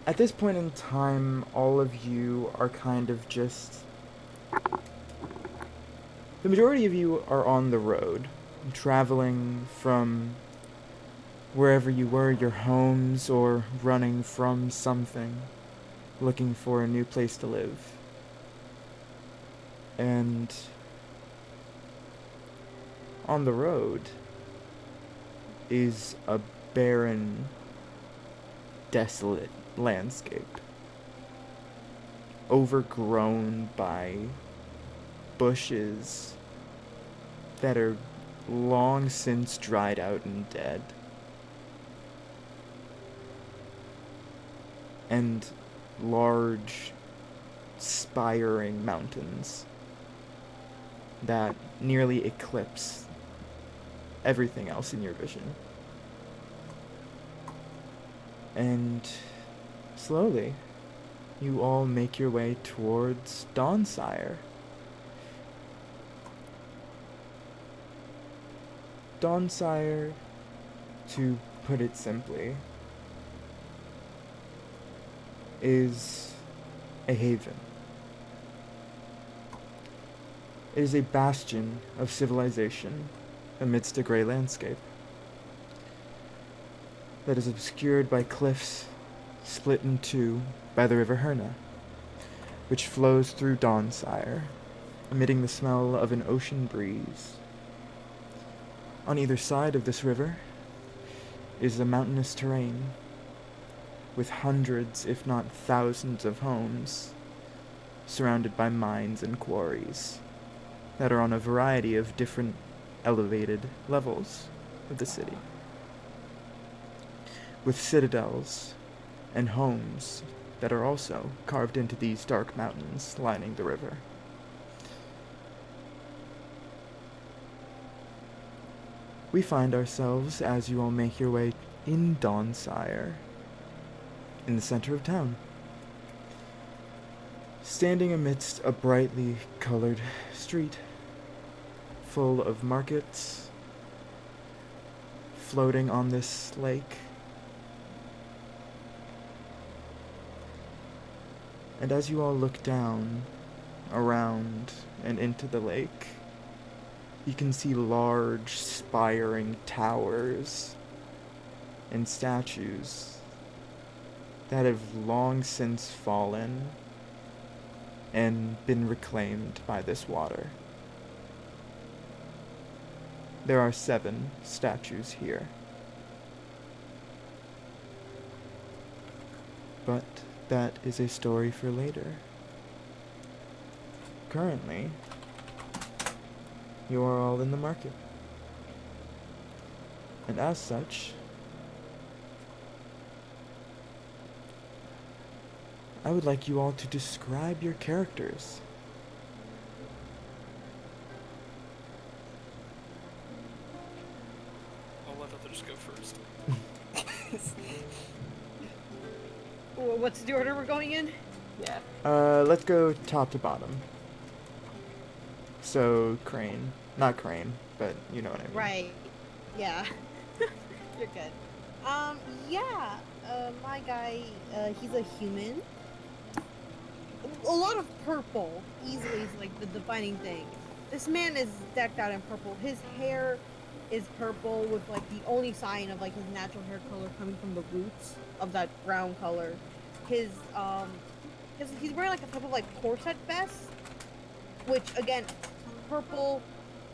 At this point in time, all of you are kind of just. The majority of you are on the road, traveling from wherever you were, your homes, or running from something, looking for a new place to live. And on the road is a barren, desolate landscape, overgrown by bushes that are long since dried out and dead, and large, spiring mountains that nearly eclipse everything else in your vision. And slowly, you all make your way towards Dawnsire. Dawnsire, to put it simply, is a haven. It is a bastion of civilization amidst a grey landscape that is obscured by cliffs split in two by the River Herna, which flows through Dawnsire, emitting the smell of an ocean breeze. On either side of this river is the mountainous terrain, with hundreds, if not thousands, of homes surrounded by mines and quarries that are on a variety of different elevated levels of the city, with citadels and homes that are also carved into these dark mountains lining the river. We find ourselves, as you all make your way in Dawnsire, in the center of town, standing amidst a brightly colored street full of markets floating on this lake. And as you all look down, around, and into the lake, you can see large, spiring towers and statues that have long since fallen and been reclaimed by this water. There are 7 statues here. But that is a story for later. Currently, you are all in the market. And as such, I would like you all to describe your characters. I'll let others go first. What's the order we're going in? Yeah. Let's go top to bottom. So, Crane. Not Crane, but you know what I mean. Right. Yeah. You're good. Yeah. My guy, he's a human. A lot of purple easily is like the defining thing. This man is decked out in purple. His hair is purple with like the only sign of like his natural hair color coming from the roots of that brown color. His he's wearing like a type of like corset vest, which again, purple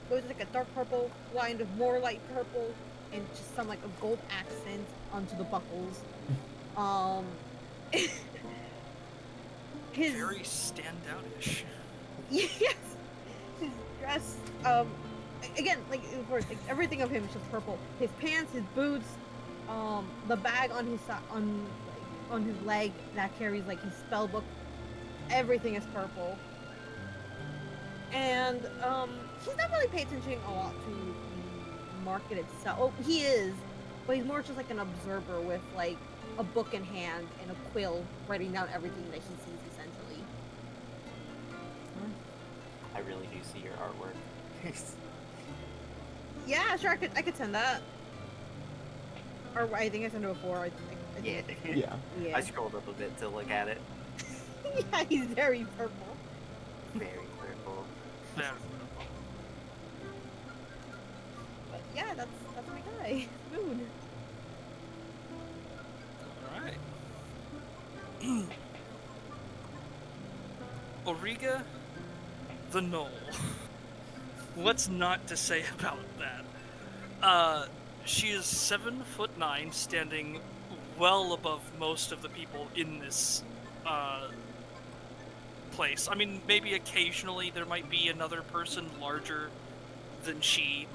goes like a dark purple lined with more light purple and just some like a gold accent onto the buckles. His Very standout-ish. yes, his dress. Again, like of course, like everything of him is just purple. His pants, his boots, the bag on his on his leg that carries like his spell book. Everything is purple. And he's not really paying attention a lot to the market itself. Oh, he is, but he's more just like an observer with like a book in hand and a quill, writing down everything that he sees essentially. I really do see your artwork. Yeah, sure, I could send that. Or I think I sent it before. I Yeah. Yeah. Yeah. I scrolled up a bit to look at it. Yeah, he's very purple. Very purple. There. But yeah, that's my guy. Moon. Alright. Auriga the Knoll. What's not to say about that? She is 7'9", standing well above most of the people in this place. I mean, maybe occasionally there might be another person larger than she,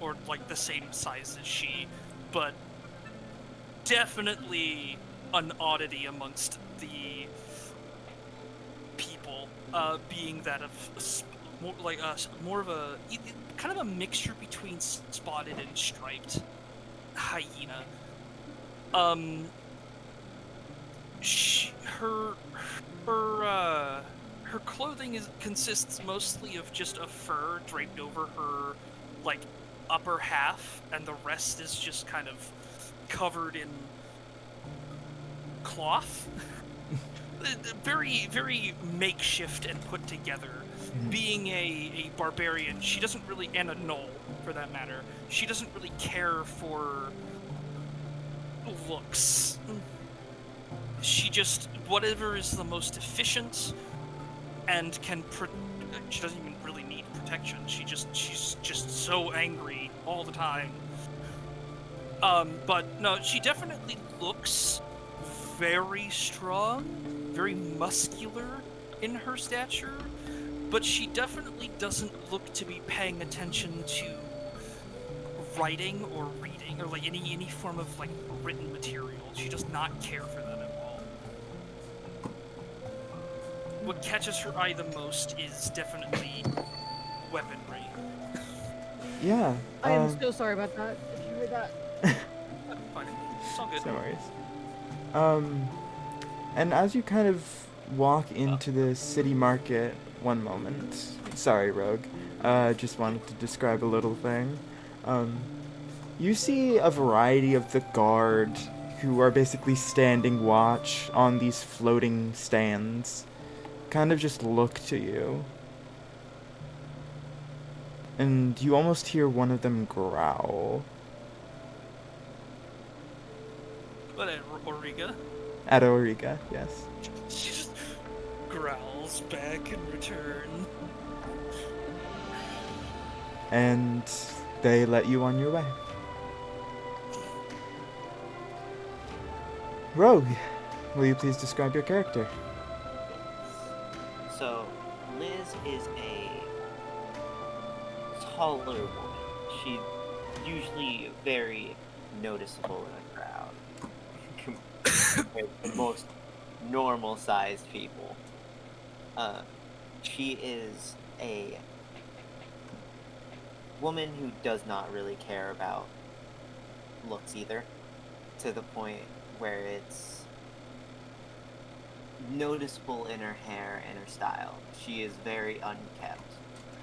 or like the same size as she, but definitely an oddity amongst the people, being that of more of a kind of a mixture between spotted and striped hyena. Her her clothing consists mostly of just a fur draped over her like upper half, and the rest is just kind of covered in cloth. Very, very makeshift and put together. Being a barbarian, she doesn't really, and a gnoll for that matter, she doesn't really care for looks. She just, whatever is the most efficient and she doesn't even really need protection. She's just so angry all the time. But no, she definitely looks very strong, very muscular in her stature, but she definitely doesn't look to be paying attention to writing or reading or like any form of like written material. She does not care for that at all. What catches her eye the most is definitely weaponry. Yeah. I am so sorry about that. If you heard that. Fine. It's all good. No worries. And as you kind of walk into the city market, one moment. Sorry, Rogue. Just wanted to describe a little thing. You see a variety of the guard who are basically standing watch on these floating stands. Kind of just look to you. And you almost hear one of them growl. But at Auriga, At Auriga, yes. she just growls back in return. And they let you on your way. Rogue, will you please describe your character? So, Liz is a taller woman. She's usually very noticeable in a crowd compared to most normal-sized people. She is a woman who does not really care about looks either, to the point where it's noticeable in her hair and her style. She is very unkept.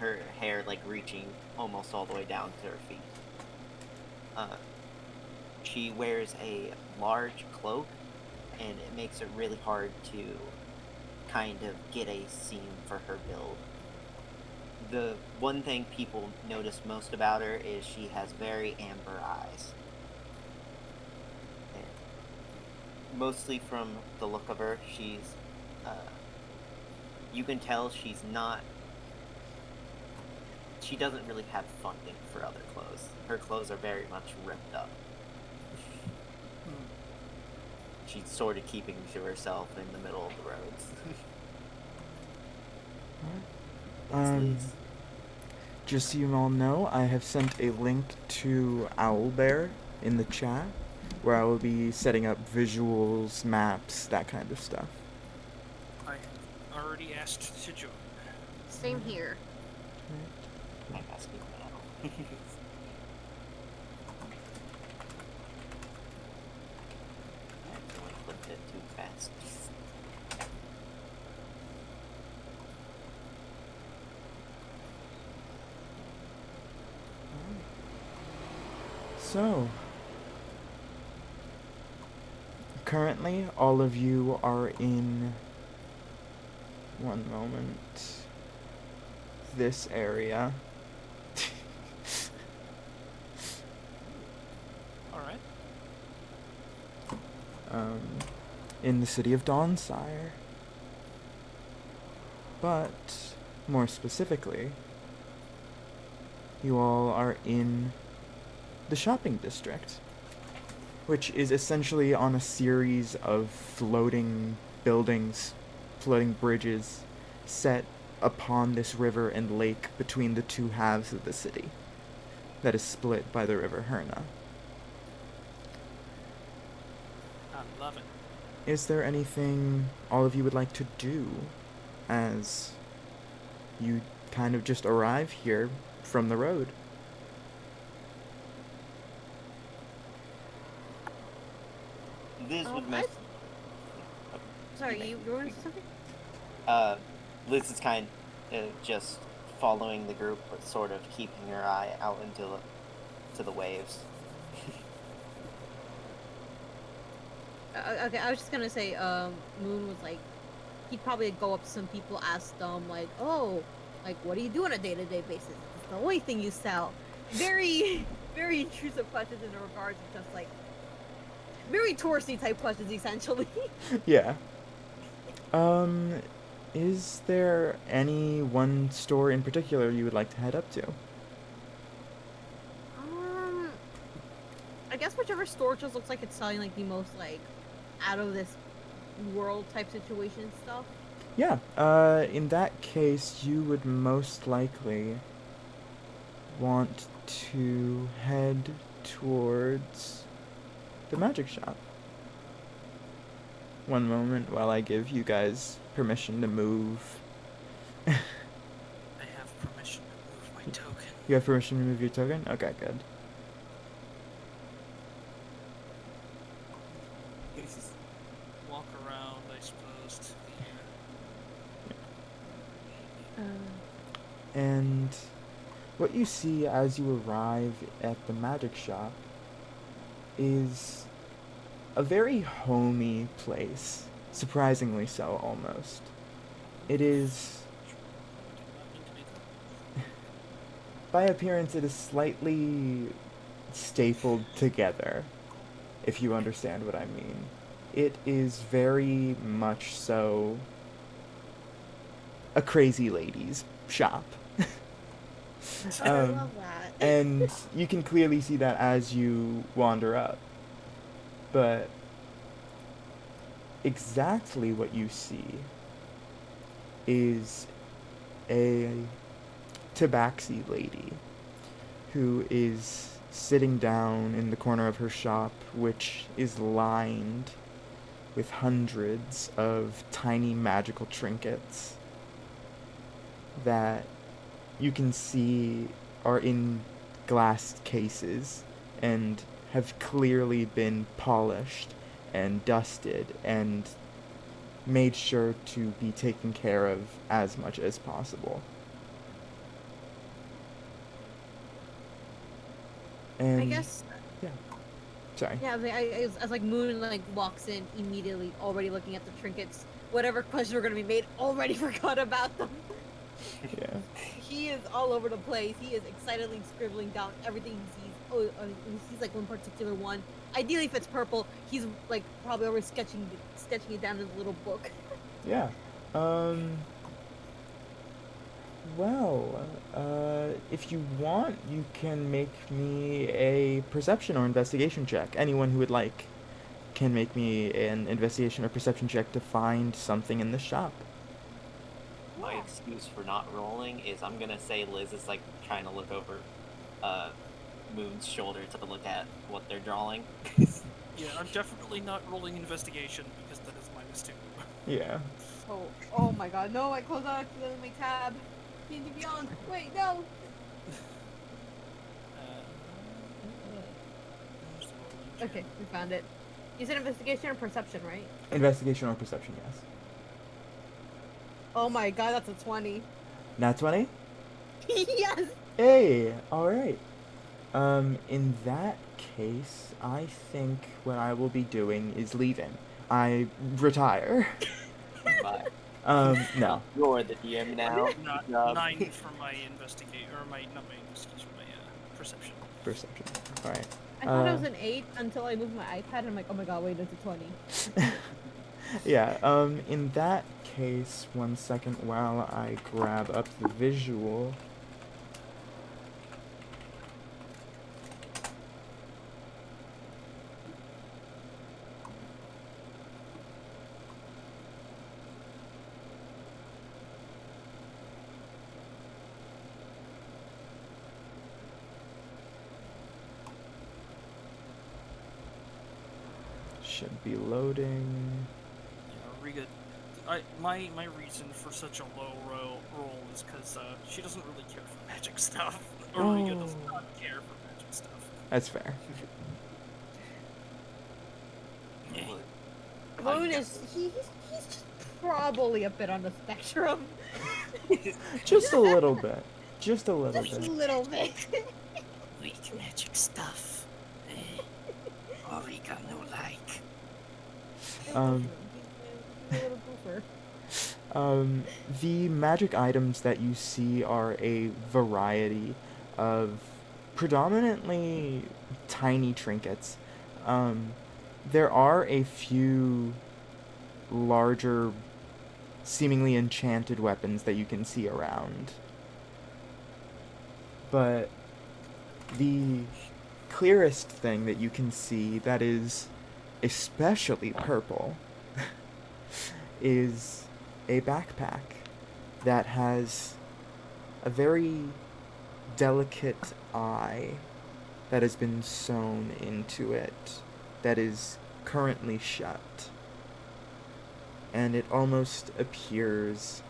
Her hair like reaching almost all the way down to her feet. She wears a large cloak, and it makes it really hard to kind of get a scene for her build. The one thing people notice most about her is she has very amber eyes. And mostly from the look of her, she's, you can tell she doesn't really have funding for other clothes. Her clothes are very much ripped up. She's sort of keeping to herself in the middle of the roads. Just so you all know, I have sent a link to Owlbear in the chat, where I will be setting up visuals, maps, that kind of stuff. I have already asked to join. Same here. I'm asking now. I accidentally clicked it too fast. So, currently, all of you are in, one moment, this area. All right. um, in the city of Dawnsire. But, more specifically, you all are in the shopping district, which is essentially on a series of floating buildings, floating bridges, set upon this river and lake between the two halves of the city that is split by the river Herna. I love it. Is there anything all of you would like to do as you kind of just arrive here from the road? Liz would I- most. Sorry, you were going to say something? Liz is kind of just following the group, but sort of keeping her eye out into the waves. Okay, I was just gonna say, Moon was like, he'd probably go up to some people, ask them, like, oh, like, what do you do on a day-to-day basis? It's the only thing you sell. Very, very intrusive questions in regards to just, like, very touristy type questions, essentially. Yeah. Is there any one store in particular you would like to head up to? I guess whichever store just looks like it's selling, like, the most, like, out of this world type situation stuff. Yeah, in that case, you would most likely want to head towards the magic shop. One moment while I give you guys permission to move. I have permission to move my token. You have permission to move your token? Okay, good. Walk around, I suppose, to the And what you see as you arrive at the magic shop is a very homey place. Surprisingly so, almost. It is, by appearance, it is slightly stapled together, if you understand what I mean. It is very much so a crazy lady's shop. I love that. And you can clearly see that as you wander up. But exactly what you see is a tabaxi lady who is sitting down in the corner of her shop, which is lined with hundreds of tiny magical trinkets that you can see are in glass cases and have clearly been polished and dusted and made sure to be taken care of as much as possible. And I guess, yeah. Sorry. yeah, as like Moon like walks in immediately, already looking at the trinkets. Whatever questions were gonna be made, already forgot about them. Yeah. He is all over the place. He is excitedly scribbling down everything he sees. Oh, he sees like one particular one. Ideally, if it's purple, he's like probably already sketching it down in a little book. Yeah. Well, if you want, you can make me a perception or investigation check. Anyone who would like can make me an investigation or perception check to find something in the shop. My excuse for not rolling is I'm gonna say Liz is like trying to look over Moon's shoulder to look at what they're drawing. Yeah, I'm definitely not rolling investigation because that is -2. Yeah. Oh my god, no, I closed out accidentally my tab. D&D Beyond. Wait, no. Okay, we found it. You said investigation or perception, right? Investigation or perception, yes. Oh my god, that's a 20. Nat 20? Yes! Hey, alright. In that case, I think what I will be doing is leaving. I retire. But No. you're the DM now. Not Good job. 9 for my investigate, or my not my investigation, my perception. Perception. Alright. I thought it was an 8 until I moved my iPad and I'm like, oh my god, wait, it's a 20. Yeah, in that case, 1 second while I grab up the visual. Should be loading. Yeah, Riga. My reason for such a low roll is because she doesn't really care for magic stuff. Or Riga does Oh. not care for magic stuff. That's fair. Moon is he's just probably a bit on the spectrum. Just a little bit. Just a little Just a bit. little bit. Weak magic stuff. Riga no like. Um, He's a little goofer. The magic items that you see are a variety of predominantly tiny trinkets. There are a few larger, seemingly enchanted weapons that you can see around. But the clearest thing that you can see that is especially purple is a backpack that has a very delicate eye that has been sewn into it that is currently shut. And it almost appears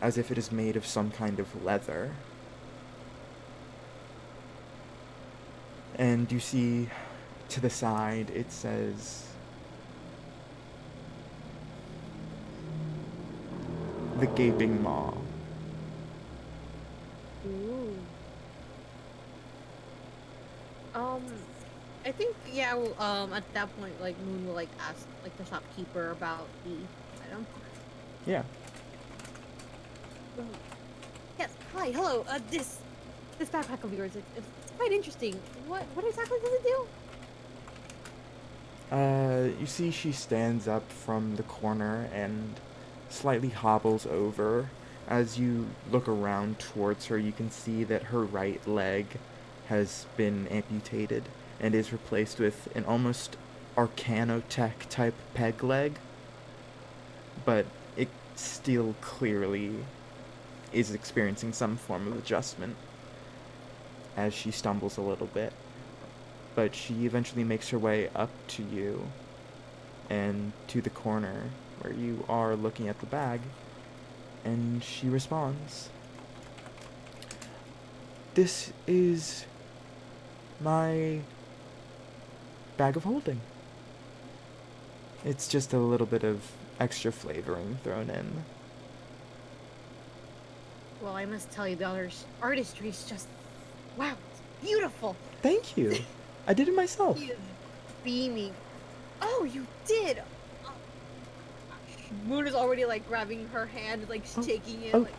as if it is made of some kind of leather. And you see to the side it says The Gaping Maw. Ooh. I think yeah. At that point, like Moon will like ask like the shopkeeper about the item. Yeah. Yes. Hi. Hello. This backpack of yours. It's quite interesting. What exactly does it do? You see she stands up from the corner and slightly hobbles over. As you look around towards her, you can see that her right leg has been amputated and is replaced with an almost Arcanotech type peg leg. But it still clearly is experiencing some form of adjustment as she stumbles a little bit. But she eventually makes her way up to you and to the corner where you are looking at the bag, and she responds. This is my bag of holding. It's just a little bit of extra flavoring thrown in. Well, I must tell you, the artistry is just wow. It's beautiful. Thank you. I did it myself. He is beaming. Oh, you did. Moon is already like grabbing her hand, like shaking it. Oh, Like,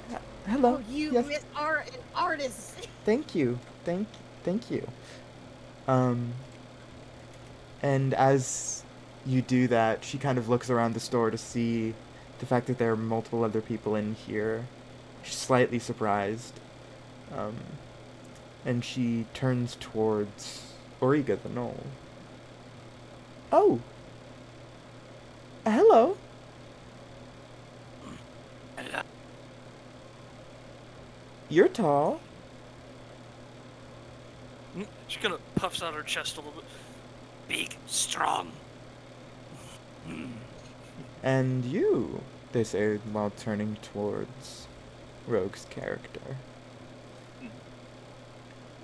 hello. oh, you Yes. are an artist. Thank you. Thank you. And as you do that, she kind of looks around the store to see the fact that there are multiple other people in here. She's slightly surprised. And she turns towards Origa the Knoll. Oh! Hello! You're tall. She kind of puffs out her chest a little bit. Big, strong. And you, they say while turning towards Rogue's character.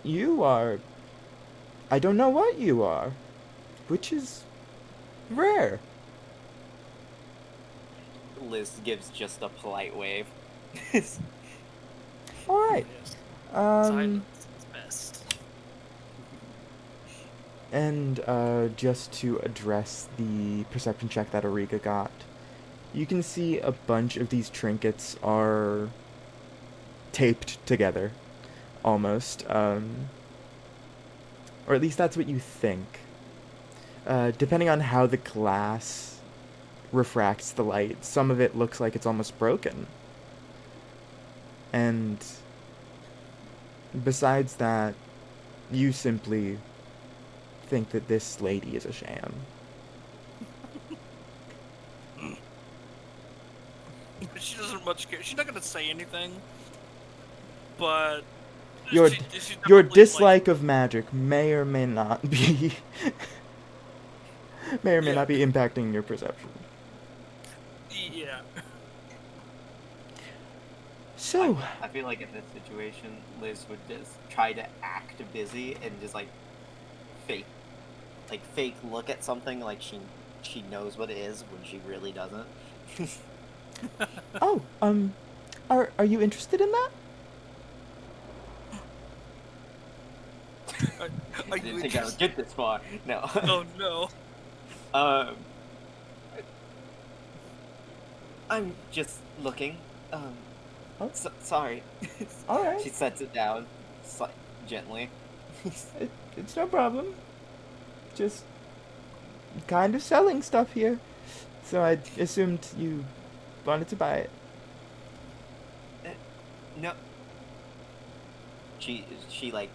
You are... I don't know what you are, which is rare. Liz gives just a polite wave. Alright. Yes. Um, Silence is best. And just to address the perception check that Auriga got, you can see a bunch of these trinkets are taped together, almost. Or at least that's what you think. Depending on how the glass refracts the light, some of it looks like it's almost broken. And besides that, you simply think that this lady is a sham. She doesn't much care. She's not gonna say anything, but Your she your definitely, dislike of magic may or may not be may or may Yeah. not be impacting your perception. Yeah. So, I feel like in this situation, Liz would just try to act busy and just like fake look at something like she knows what it is when she really doesn't. oh, are you interested in that? Are I you didn't think I would interested? get this far. No. Oh no. Um, I'm just looking. Oh. Sorry. All right. She sets it down gently. It's no problem. Just kind of selling stuff here. So I assumed you wanted to buy it. No. She like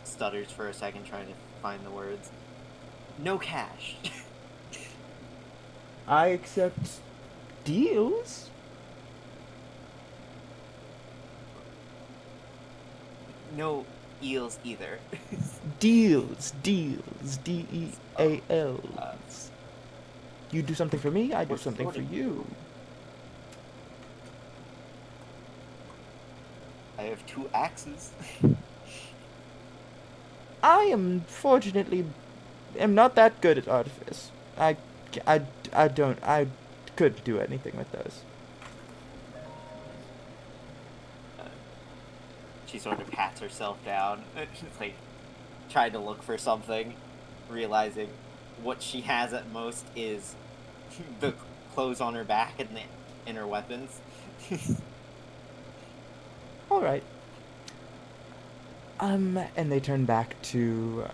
stutters for a second, trying to find the words. No cash. I accept deals. No eels either. Deals. DEALs. You do something for me, I do What something sort for of- you. I have 2 axes. I am fortunately am not that good at artifice. I couldn't do anything with those. She sort of pats herself down, like trying to look for something, realizing what she has at most is the clothes on her back and her weapons. All right. And they turn back to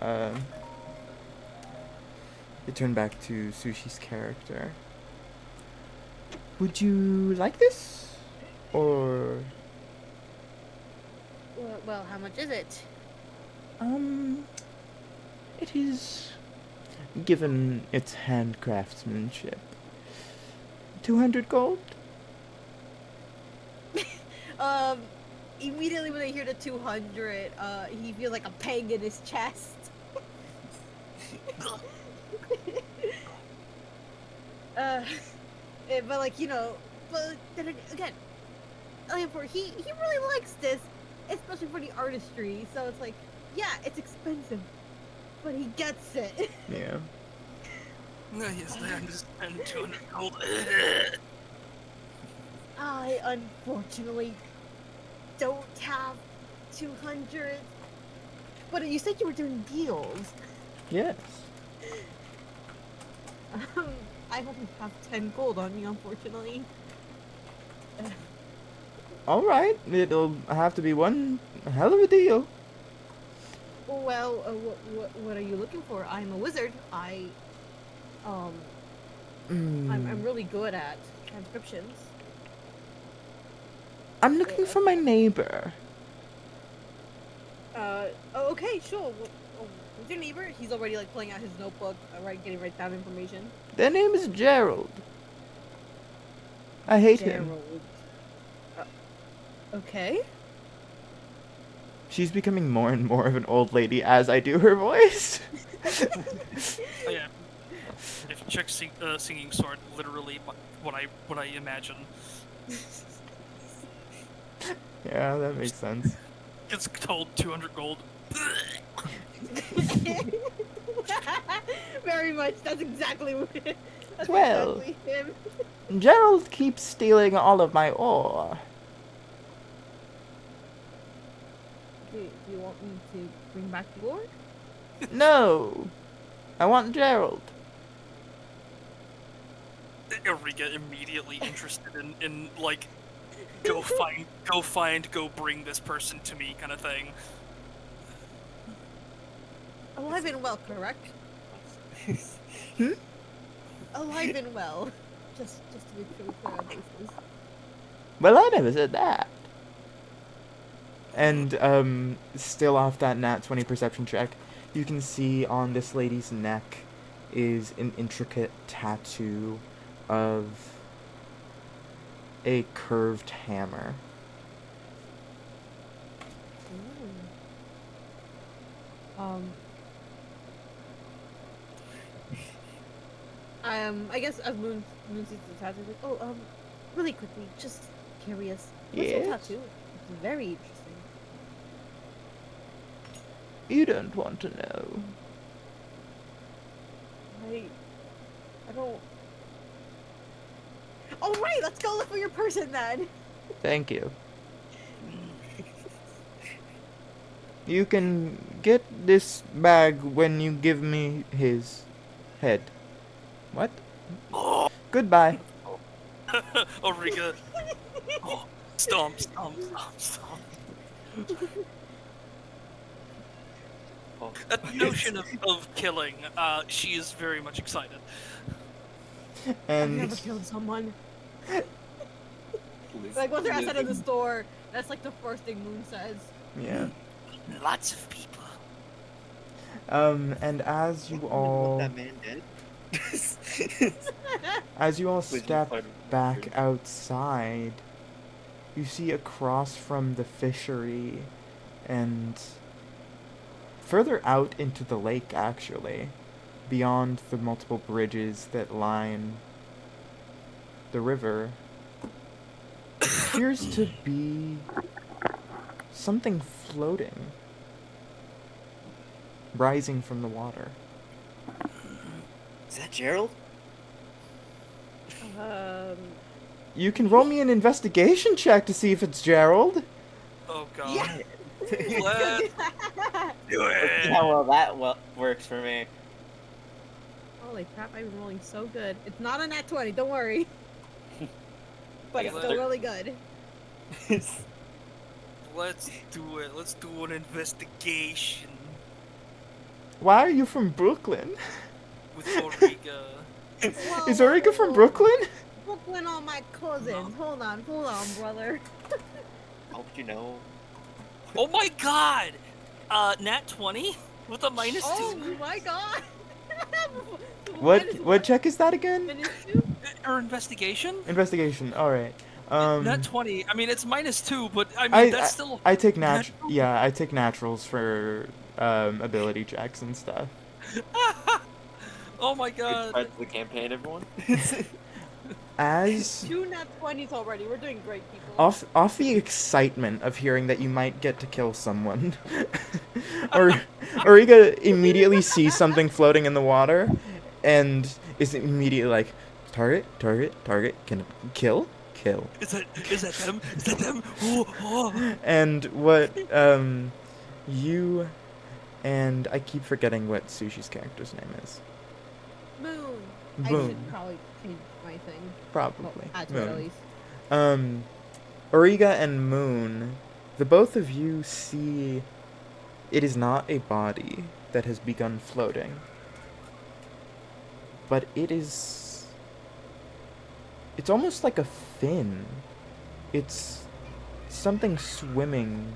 Sushi's character. Would you like this, or Well, how much is it? it is, given its handcraftsmanship, 200 gold. Immediately when I hear the 200, he feels like a peg in his chest. But like, you know, but then again, he really likes this, especially for the artistry. So it's like, yeah, it's expensive, but he gets it. Yeah. No, yes, I understand 200 gold. I unfortunately don't have 200. But you said you were doing deals. Yes. I only have 10 gold on me, unfortunately. All right. It'll have to be one hell of a deal. Well, what are you looking for? I'm a wizard. I'm really good at transcriptions. I'm looking for my neighbor. Okay, sure. What's your neighbor? He's already like pulling out his notebook, getting right down information. Their name is Gerald. I hate him. Gerald. Okay. She's becoming more and more of an old lady as I do her voice. Oh, yeah. If you check singing sword, literally what I imagine. Yeah, that makes sense. Gets told 200 gold. Very much. That's exactly what. That's Well. exactly him. Gerald keeps stealing all of my ore. Do you want me to bring back the ore? No, I want Gerald. Eureka immediately interested in like, go bring this person to me kind of thing. Alive and well, correct? Hmm? Alive and well. Just to be clear on bases. Well, I never said that. And, still off that nat 20 perception check, you can see on this lady's neck is an intricate tattoo of a curved hammer. I guess as Moon sees the tattoo, like, oh, really quickly, just curious. What's Yes? your tattoo? It's very interesting. You don't want to know. I don't. All right, let's go look for your person then. Thank you. You can get this bag when you give me his head. What? Goodbye. Eureka. Oh, stomp. Oh. At the notion of killing, she is very much excited. I've And never killed someone. Like once they're outside of the store, that's like the first thing Moon says. yeah. Lots of people. And as you all that man dead? as you all Was you step part of the back crew? outside, you see across from the fishery and further out into the lake, actually, beyond the multiple bridges that line the river, appears to be something floating, rising from the water. Is that Gerald? You can roll me an investigation check to see if it's Gerald. Oh god. Yeah. Let's do Let's see it. how well that works for me. Holy crap, I'm rolling so good. It's not a nat 20, don't worry. But it's still Look. really good. Let's do it. Let's do an investigation Why are you from Brooklyn? with Eureka. Is Orica from Brooklyn? Brooklyn on my cousins. Hold on, brother. How would you know? Oh my god! Nat 20 with a -2. Oh my god! What check is that again? -2? Or investigation? Investigation. All right. Nat 20. I mean, it's -2, but I mean that's still. I take natural. yeah, I take naturals for ability checks and stuff. Oh my Good god. start to the campaign, everyone. As 2 nat 20s already. We're doing great, people. off the excitement of hearing that you might get to kill someone, or Origa immediately sees something floating in the water, and is immediately like, target, can kill. Is that them? Is that them? Oh. And what you and I keep forgetting what Sushi's character's name is. Moon. I Boom. should probably change my thing. Probably. Add to it at Moon. least. Origa and Moon, the both of you see it is not a body that has begun floating, but it's almost like a fin. It's something swimming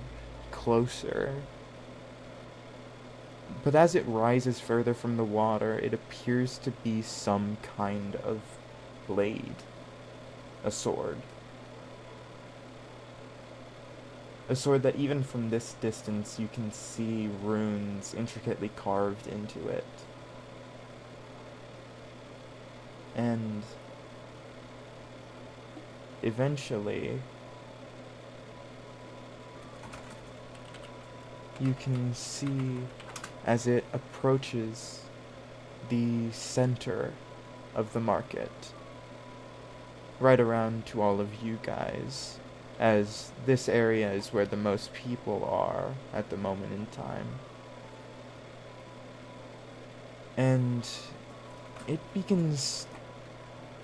closer. But as it rises further from the water, it appears to be some kind of blade. A sword. A sword that even from this distance you can see runes intricately carved into it. And eventually you can see as it approaches the center of the market, right around to all of you guys, as this area is where the most people are at the moment in time. and it begins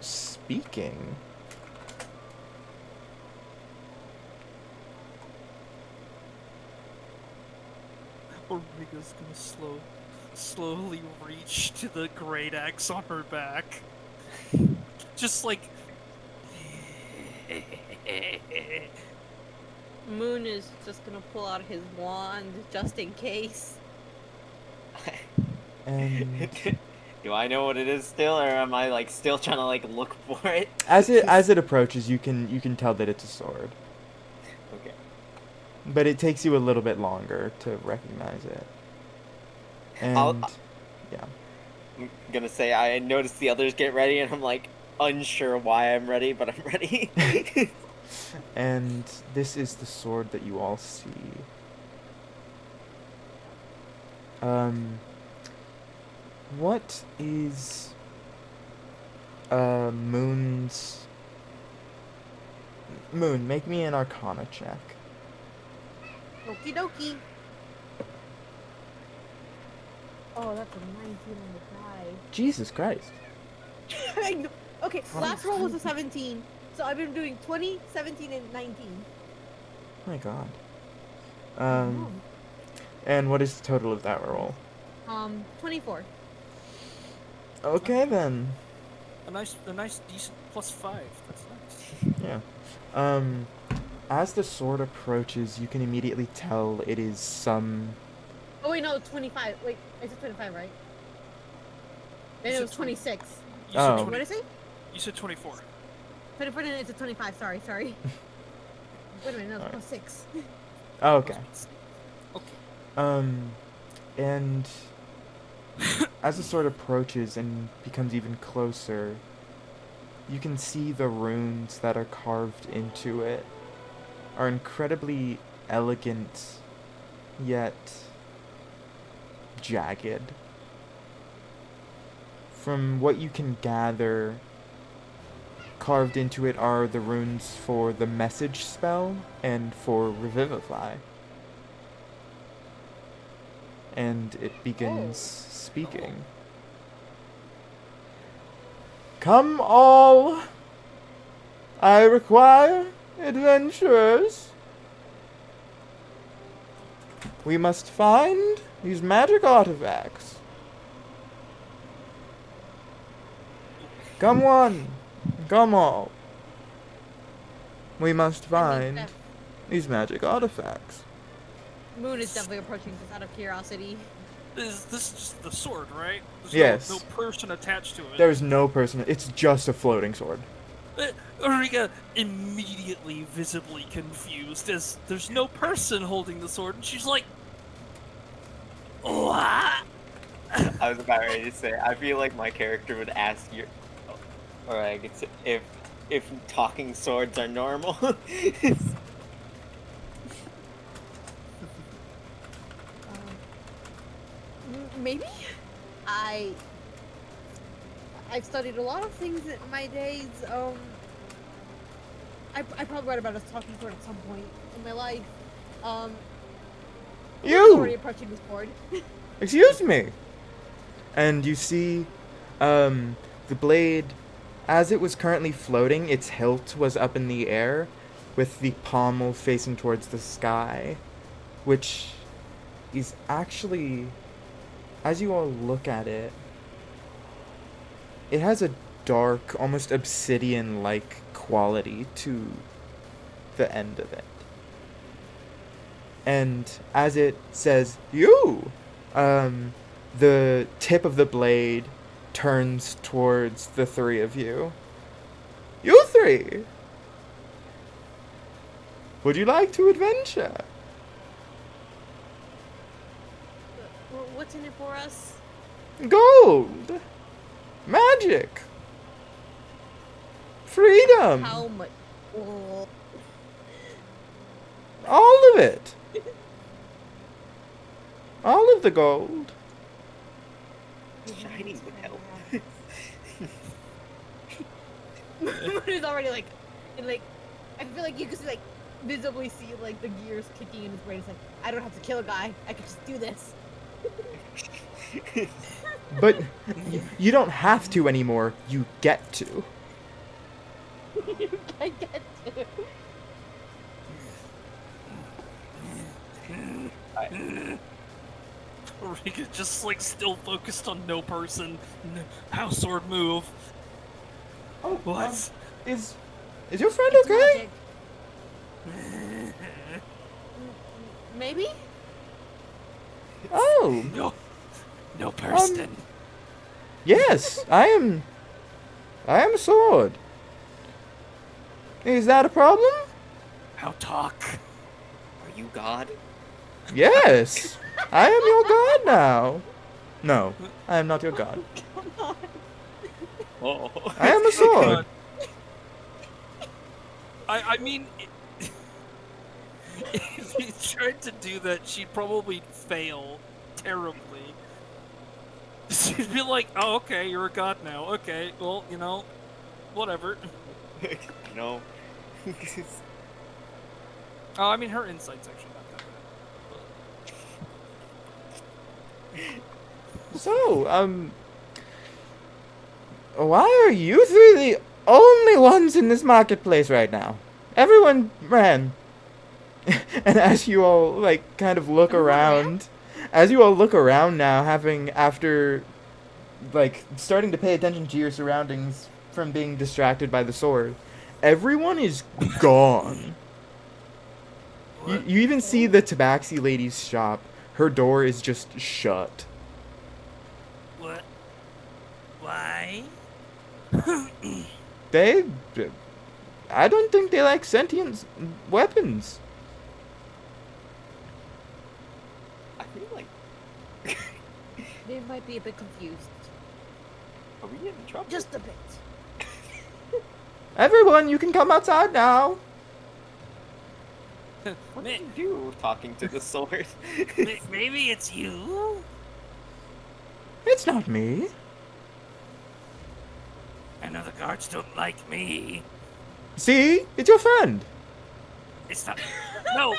speaking. Origa's gonna slowly reach to the great axe on her back. Just like... Moon is just gonna pull out his wand just in case. And Do I know what it is still, or am I like still trying to like look for it? as it approaches, you can tell that it's a sword. Okay. But it takes you a little bit longer to recognize it. And yeah. I'm gonna say I noticed the others get ready, and I'm like unsure why I'm ready, but I'm ready. And this is the sword that you all see. What is Moon's... Moon, make me an Arcana check. Okie dokie. Oh, that's a 19 on the die. Jesus Christ. I know. Okay, last roll was a 17. So I've been doing 20, 17, and 19. Oh my god. Oh. And what is the total of that roll? 24. Okay then. a nice decent +5. That's nice. Yeah. As the sword approaches, you can immediately tell it is some... Oh wait, no, it's 25. Wait, I said 25, right? Then it was 26. You said Oh. 20 What did I say? You said 24. 24, and it's a 25. Sorry. Wait a minute, no, it's Alright. plus 6. Oh, okay. Okay. And as the sword approaches and becomes even closer, you can see the runes that are carved into it are incredibly elegant, yet jagged. From what you can gather, carved into it are the runes for the message spell and for revivify. And it begins speaking. Come all! I require adventurers. We must find these magic artifacts. Come one, come all. We must find these magic artifacts. Moon is definitely approaching just out of curiosity. This is just the sword, right? There's Yes. no person attached to it. There's no person. It's just a floating sword. Origa immediately visibly confused as there's no person holding the sword, and she's like, "What?" I was about ready to say. I feel like my character would ask you, or I could say, if talking swords are normal. Maybe? I've studied a lot of things in my days. I probably read about a talking sword at some point in my life. He's already You! approaching this board. Excuse me! And you see, the blade, as it was currently floating, its hilt was up in the air, with the pommel facing towards the sky, which is actually, as you all look at it, it has a dark, almost obsidian-like quality to the end of it. And as it says, you, the tip of the blade turns towards the three of you. You three! Would you like to adventure? What's in it for us? Gold! Magic! Freedom! How much? Oh. All of it! All of the gold. Shiny would help. Moon is already like, I feel like you can like visibly see like the gears kicking in his brain. It's like, I don't have to kill a guy. I can just do this. But you don't have to anymore. You get to. I get to. Rika just like still focused on no person. How sword move? Oh, What? Is your friend It's okay? magic. Maybe? Oh, No person. yes, I am a sword. Is that a problem? How talk? Are you God? Yes, I am your god now. No, I am not your god. Come on. Oh. I am a sword. I mean, if he tried to do that, she'd probably fail terribly. She'd be like, "Oh, okay, you're a god now. Okay, well, whatever." No. Oh, I mean, her insight's actually not that bad. So, why are you three the only ones in this marketplace right now? Everyone ran. And as you all, like, kind of look Everyone around, as you all look around now, after, like, starting to pay attention to your surroundings from being distracted by the sword, everyone is gone. You even see the tabaxi lady's shop. Her door is just shut. What? Why? They... I don't think they like sentient weapons. I feel like. They might be a bit confused. Are we in trouble? Just a bit. Everyone, you can come outside now. What did you do talking to the sword? Maybe it's you? It's not me. I know the guards don't like me. See? It's your friend. It's not. No.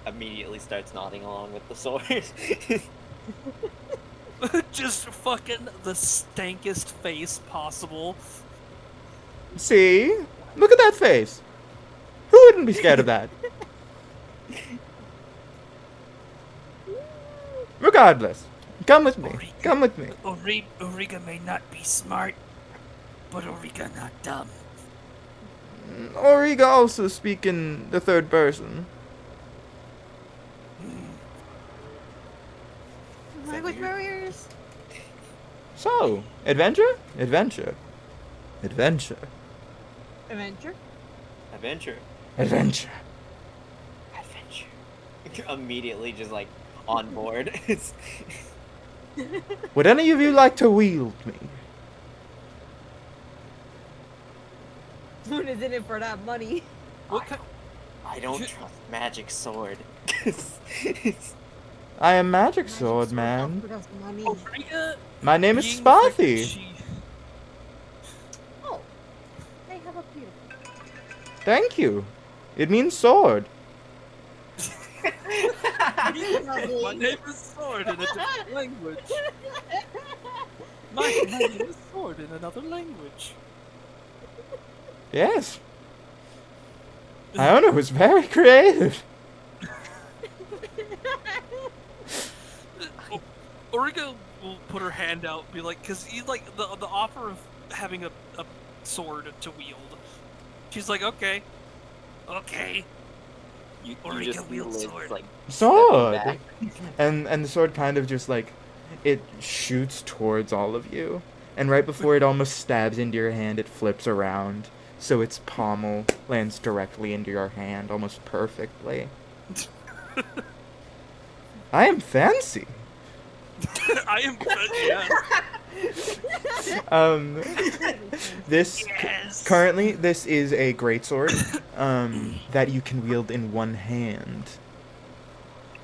Immediately starts nodding along with the sword. Just fucking the stankest face possible. See? Look at that face. Who wouldn't be scared of that? Regardless, come with me. Come with me. Origa may not be smart, but Origa not dumb. Origa also speak in the third person. Language barriers. So, adventure? Adventure. Adventure. Adventure. Adventure. Adventure. Adventure. Immediately just like on board. Would any of you like to wield me? Moon is in it for that money. What kind? I don't trust magic sword. I am Magic Sword, man. Offered us money. Origa. My name is being the fact that Spathi. Oh, they have a beautiful. Thank you. It means sword. My name is Sword in a different language. My name is Sword in another language. Yes. Iona was very creative. Origa will put her hand out, be like, because he's like the offer of having a sword to wield. She's like, okay. You Origa just see wields Liz, sword. like Sword. stepping back. And the sword kind of just like it shoots towards all of you. And right before it almost stabs into your hand, it flips around. So its pommel lands directly into your hand almost perfectly. I am fancy. I am, This Yes. currently this is a greatsword that you can wield in one hand.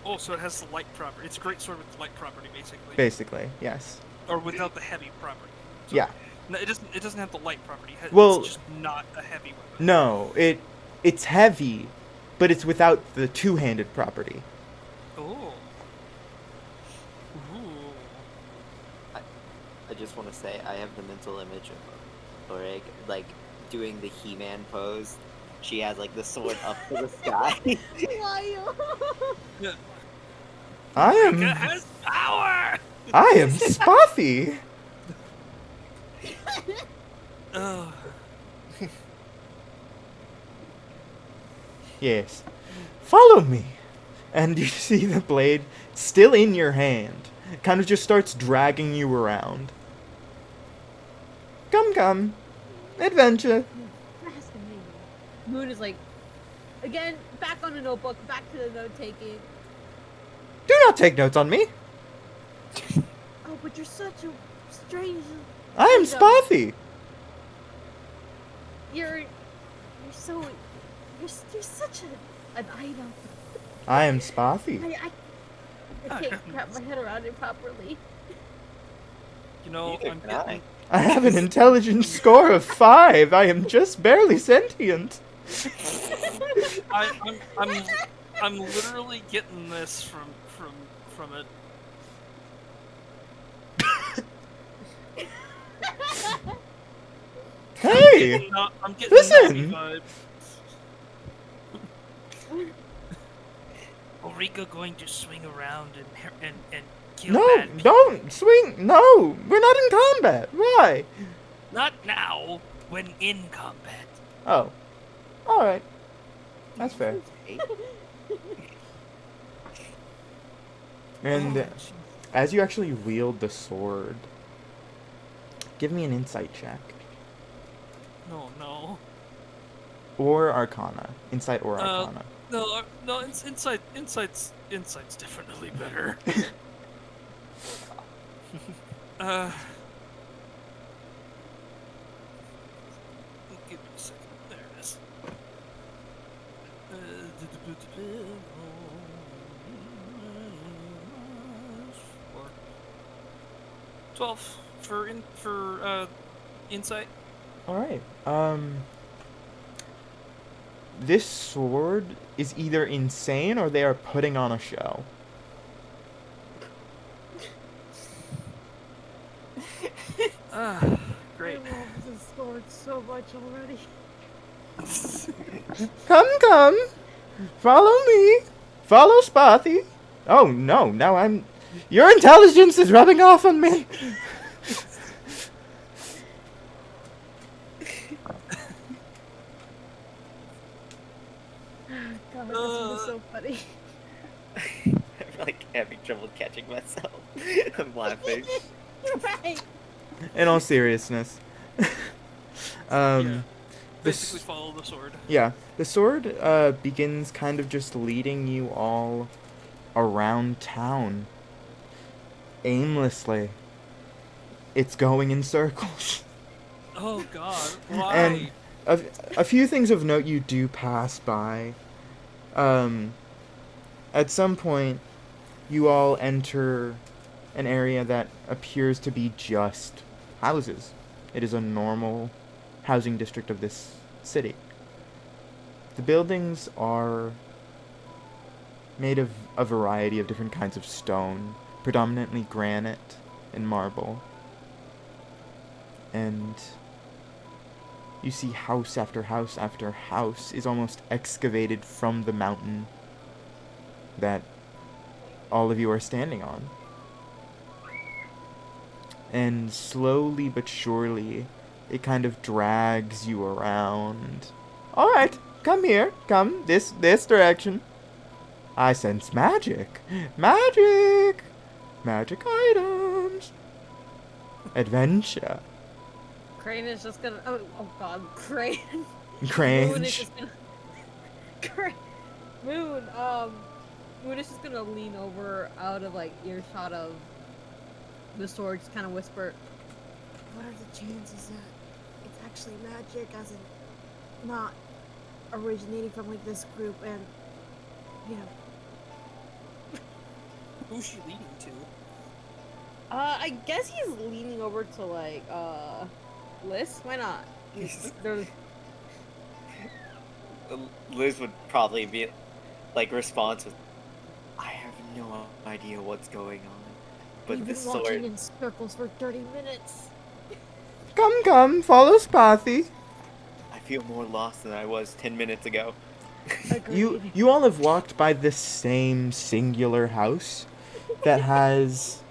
Oh, so it has the light property. It's a great sword with the light property, basically. Basically, yes. Or without the heavy property. So, Yeah. No, it doesn't. It doesn't have the light property. Well- it's just not a heavy weapon. No, it's heavy, but it's without the two-handed property. Oh. I just want to say I have the mental image of Orig like doing the He-Man pose. She has like the sword up to the sky. Why? I Rika am has power! Spathi. Ugh. Yes. Follow me. And you see the blade still in your hand. It kind of just starts dragging you around. Come, come. Adventure. Fascinating. Moon is like, again, back on the notebook, back to the note taking. Do not take notes on me. Oh, but you're such a strange. I am item. Spathi. You're such an item. I am Spathi. I can't wrap my head around it properly. You know, Neither I'm can I. getting... I have an intelligence score of 5. I am just barely sentient. I'm literally getting this from it. Hey! I'm getting Listen! Navi vibes. Ulrika going to swing around and kill No, bad people. don't swing. No, we're not in combat. Why? Not now, when in combat. Oh, all right. That's fair. And as you actually wield the sword, give me an insight check No. or Arcana. Insight or Arcana. No, insight's definitely better. Give me a second. There it is. 12 for insight. All right. This sword is either insane or they are putting on a show. Great. I love this sword so much already. Come. Follow me. Follow Spathi. Oh, no. Now I'm... Your intelligence is rubbing off on me. God, this was so funny. I'm like having trouble catching myself. I'm laughing. Right. In all seriousness. Yeah. the Basically s- follow the sword. Yeah, the sword begins kind of just leading you all around town. Aimlessly. It's going in circles. Oh god, why? And a few things of note you do pass by. At some point, you all enter an area that appears to be just houses. It is a normal housing district of this city. The buildings are made of a variety of different kinds of stone, predominantly granite and marble. And you see house after house after house is almost excavated from the mountain that all of you are standing on. And slowly but surely, it kind of drags you around. Alright, come here. Come, this direction. I sense magic. Magic! Magic items. Adventure. Crane is just gonna. Oh God, Crane. Moon is Cringe. just gonna. Moon. Moon is just gonna lean over out of like earshot of the sword, just kind of whisper. What are the chances that it's actually magic, as in not originating from like this group, and you know. Who's she leading to? I guess he's leaning over to like Liz. Why not? There's Liz would probably be like response with, I have no idea what's going on. but We've the been walking sword. in circles for 30 minutes. Come, follow Spathi. I feel more lost than I was 10 minutes ago. Agreed. You all have walked by this same singular house that has.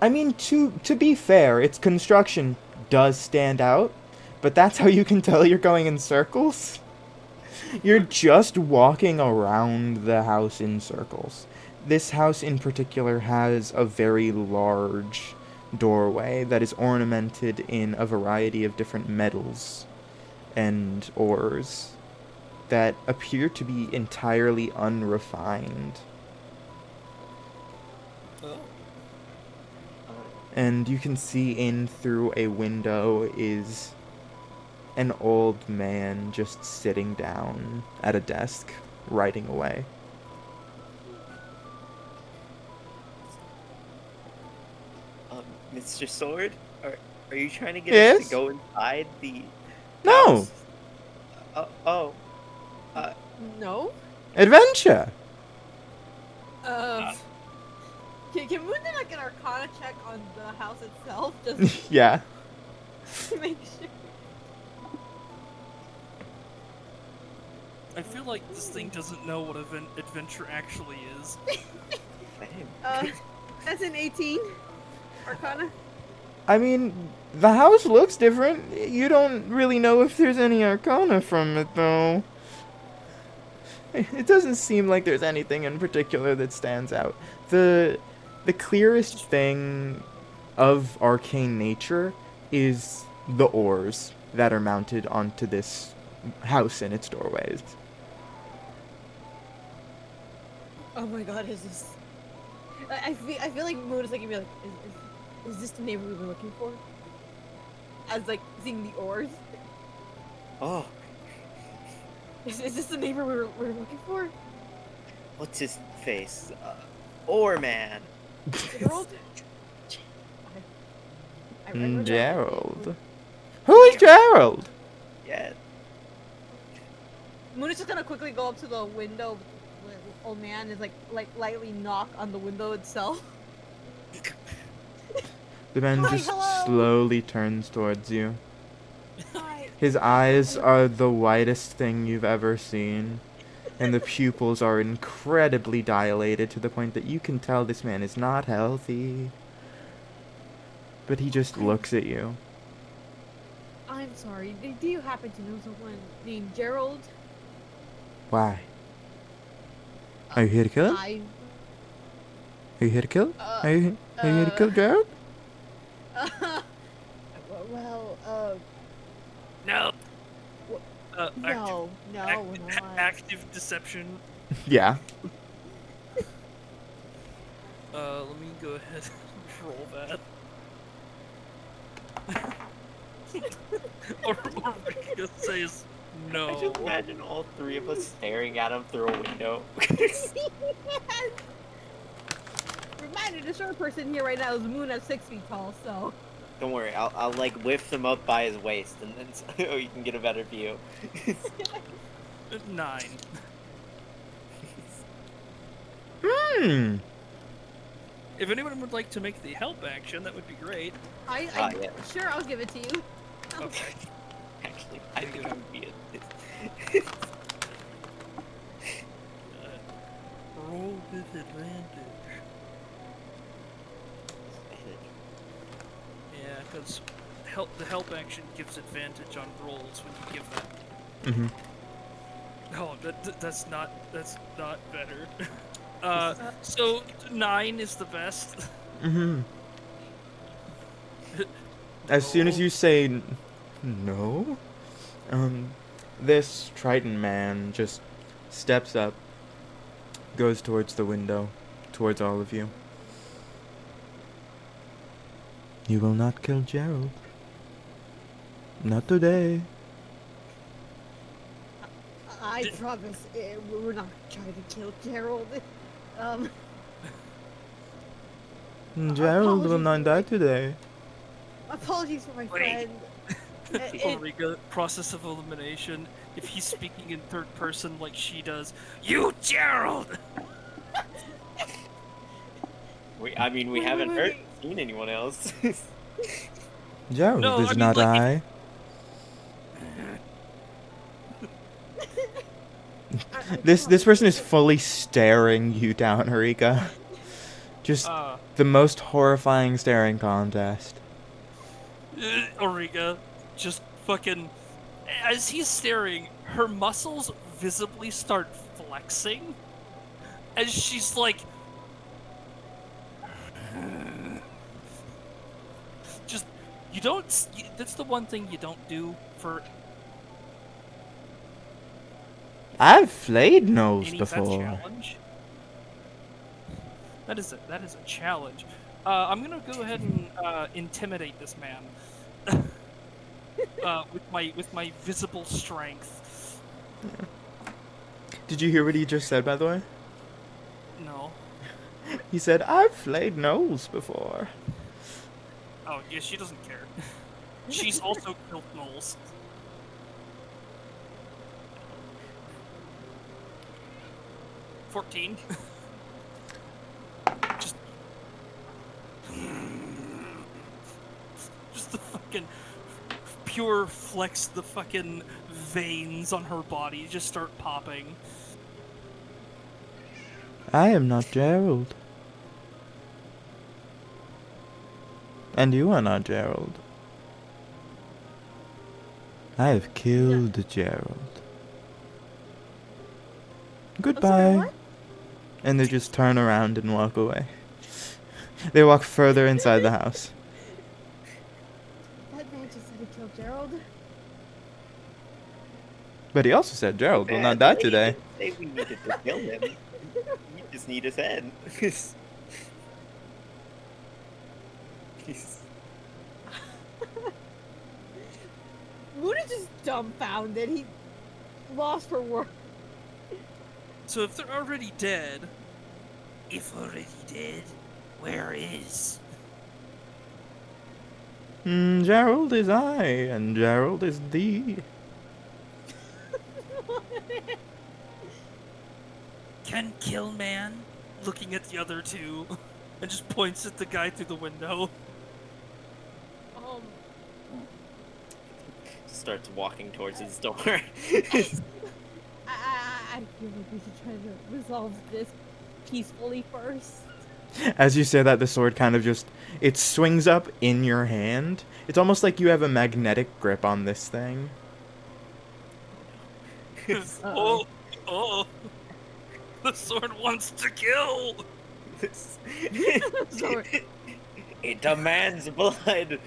I mean, to be fair, its construction does stand out, but that's how you can tell you're going in circles. You're just walking around the house in circles. This house in particular has a very large doorway that is ornamented in a variety of different metals and ores that appear to be entirely unrefined. Oh. And you can see in through a window is an old man just sitting down at a desk, writing away. Mr. Sword, are you trying to get us Yes? to go inside the No! house? Oh. No? Adventure! Can Moon do like an Arcana check on the house itself, just Yeah. to make sure? I feel like this thing doesn't know what adventure actually is. Same. That's an 18. Arcana. I mean, the house looks different. You don't really know if there's any arcana from it, though. It doesn't seem like there's anything in particular that stands out. The clearest thing of arcane nature is the ores that are mounted onto this house and its doorways. Oh my god, is this... I feel like Moon is like gonna be like, is this the neighbor we were looking for? As like seeing the ores. Oh, Is this the neighbor we were looking for? what's his face? Ore man. Gerald? I remember that. Gerald. Who is Gerald? Yeah. Moon is just gonna quickly go up to the window. Old man is like lightly knock on the window itself. The man Hi, just hello. slowly turns towards you. Hi. His eyes are the whitest thing you've ever seen, and the pupils are incredibly dilated to the point that you can tell this man is not healthy. But he just looks at you. I'm sorry. Do you happen to know someone named Gerald? Why? Are you here to kill him? I. Are you here to kill him? Uh, Are you here to kill Gerald? Well, No. no, we're not. Active deception. Yeah. Let me go ahead and roll that. or what you gonna say is no. I just imagine all three of us staring at him through a window. Reminder, the short person here right now is Moon at 6 feet tall, so. Don't worry, I'll like lift him up by his waist, and then so you can get a better view. 9. Hmm. If anyone would like to make the help action, that would be great. Yeah. Sure, I'll give it to you. Okay. Actually, I think it would be Roll with advantage. Yeah, because the help action gives advantage on rolls when you give that. Mm-hmm. Oh, that's not better. So 9 is the best. Mm-hmm. As soon as you say no, this Triton man just steps up, goes towards the window, towards all of you. You will not kill Gerald. Not today. I promise we're not trying to kill Gerald. Gerald will not die today. Apologies for my Wait. friend. Ulrika, process of elimination. If he's speaking in third person like she does, you Gerald. We haven't seen anyone else. Gerald No, is I mean, not like, I. This person is fully staring you down, Rika. Just the most horrifying staring contest. Origa just fucking. As he's staring, her muscles visibly start flexing. As she's like. Just. You don't. That's the one thing you don't do for I've flayed gnolls any before. challenge. That is a challenge. I'm gonna go ahead and intimidate this man. with my visible strength. Did you hear what he just said, by the way? No. He said, I've flayed gnolls before. Oh yeah, she doesn't care. She's also killed gnolls. 14. Just the fucking pure flex, the fucking veins on her body just start popping. I am not Gerald. And you are not Gerald. I have killed Gerald. Goodbye. what? And they just turn around and walk away. They walk further inside the house. That man just said he killed Gerald. But he also said Gerald will not die today. Say we needed to kill him. We just need his head. Moon is just dumbfounded. He lost for words. So if they're already dead, where is? Gerald is I, and Gerald is thee. Can kill man? Looking at the other two, and just points at the guy through the window. Starts walking towards his door. I feel like we should try to resolve this peacefully first. As you say that, the sword kind of just, it swings up in your hand. It's almost like you have a magnetic grip on this thing. Oh, the sword wants to kill. Sword. It demands blood.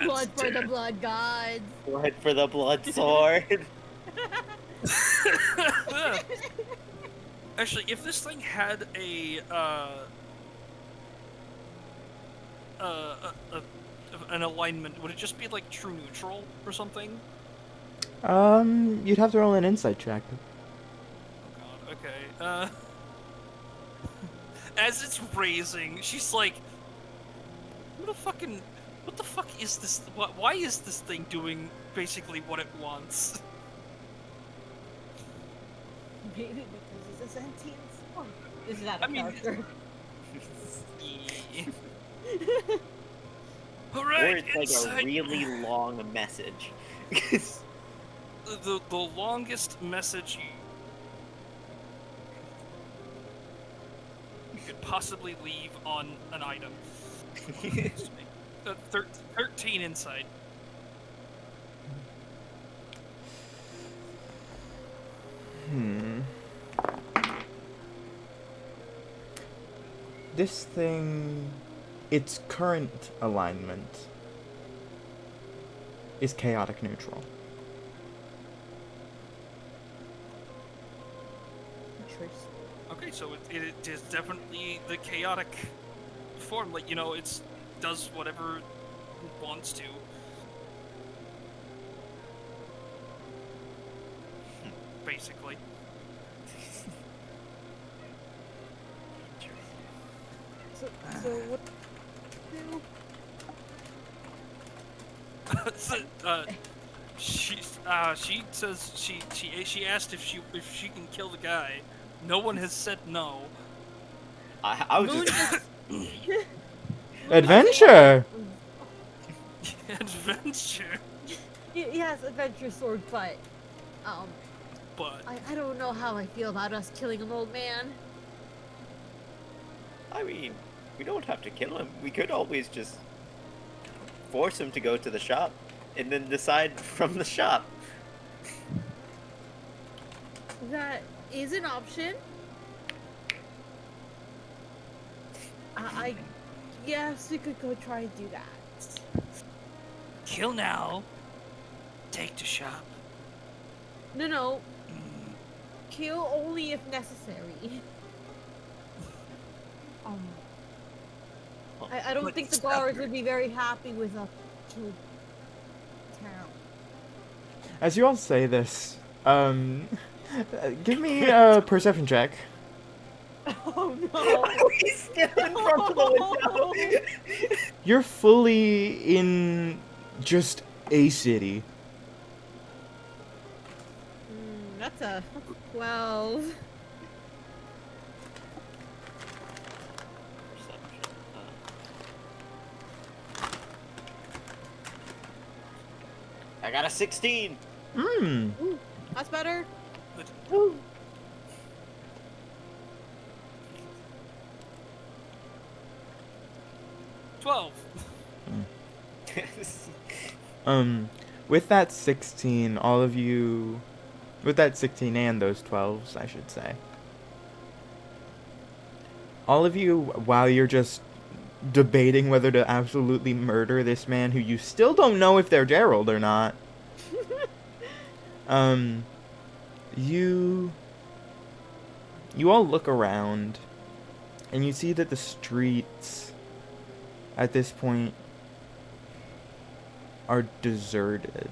Blood for the blood gods. Blood for the blood sword. Actually, if this thing had an alignment, would it just be like true neutral or something? You'd have to roll an insight check. Oh god, okay. As it's raising, she's like, what the fuck is this? Why is this thing doing basically what it wants? Maybe because it's a sentient. Oh, this is out of character. Alright, or it's like a really long message. the longest message you could possibly leave on an item. 13 insight. This thing, its current alignment is chaotic neutral. Okay, so it is definitely the chaotic form. Like, it does whatever it wants to. Basically. So what do? She says she asked if she can kill the guy. No one has said no. I was Moon just Adventure! Adventure. Yes, adventure sword, but But I don't know how I feel about us killing an old man. I mean, we don't have to kill him. We could always just force him to go to the shop and then decide from the shop. That is an option. I yes, we could go try and do that. kill now. Take to shop. No, Mm, kill only if necessary. I don't But think the it's not guards very- would be very happy with a killed town. As you all say this, give me a perception check. Oh no! He's still in front of the window. You're fully in just a city. That's a 12. Perception. I got a 16. Hmm. Ooh, that's better. Good. Ooh. "12." With that 16, all of you, with that 16 and those 12s, I should say, all of you, while you're just debating whether to absolutely murder this man who you still don't know if they're Gerald or not, you all look around, and you see that the streets, at this point, are deserted.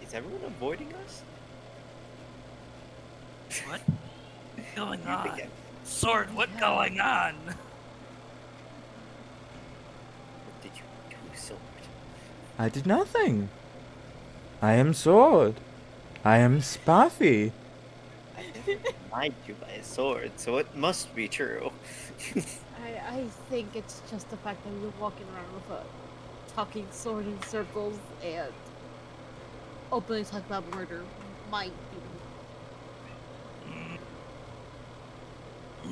Is everyone avoiding us? What going You on? think Sword, what going on? What did you do, Sword? I did nothing. I am Sword. I am Spathi. I never lied you by a sword, so it must be true. I think it's just the fact that we're walking around with a talking sword in circles and openly talk about murder might be.